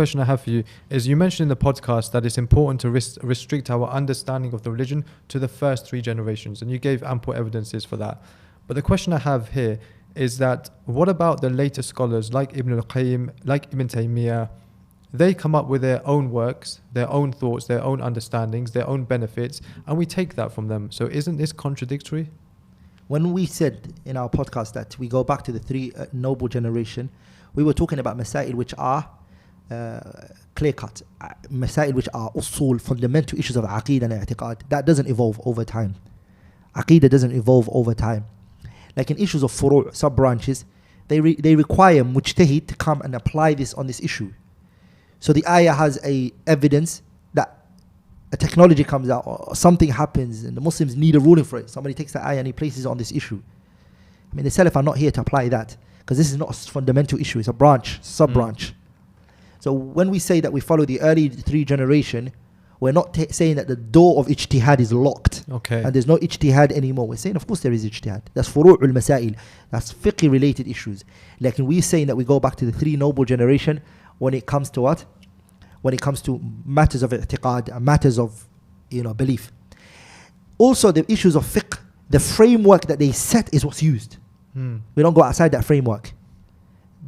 question I have for you is, you mentioned in the podcast that it's important to restrict our understanding of the religion to the first 3 generations, and you gave ample evidences for that. But the question I have here is that, what about the later scholars like Ibn al-Qayyim, like Ibn Taymiyyah? They come up with their own works, their own thoughts, their own understandings, their own benefits, and we take that from them. So isn't this contradictory? When we said in our podcast that we go back to the 3 noble generation, we were talking about masail which are clear-cut, masail which are usul, fundamental issues of aqeedah and i'tiqad. That doesn't evolve over time. Aqeedah doesn't evolve over time. Like in issues of furu', sub-branches, they require mujtahid to come and apply this on this issue. So the ayah has a evidence that a technology comes out or something happens and the Muslims need a ruling for it. Somebody takes the ayah and he places it on this issue. I mean, the Salaf are not here to apply that, because this is not a fundamental issue, it's a branch, sub-branch. So when we say that we follow the early 3 generation, we're not saying that the door of ijtihad is locked, and there's no ijtihad anymore. We're saying, of course there is ijtihad. That's furu'ul masail, that's fiqh related issues. Like we're saying that we go back to the 3 noble generation when it comes to what? When it comes to matters of i'tiqad, matters of belief. Also the issues of fiqh, the framework that they set is what's used. We don't go outside that framework.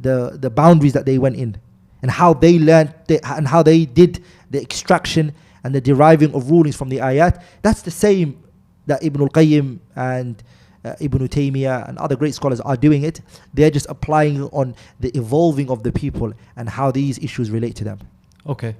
The boundaries that they went in, and how they learned and how they did the extraction and the deriving of rulings from the ayat, that's the same that Ibn al-Qayyim and Ibn Taymiyyah and other great scholars are doing it. They're just applying on the evolving of the people and how these issues relate to them. Okay.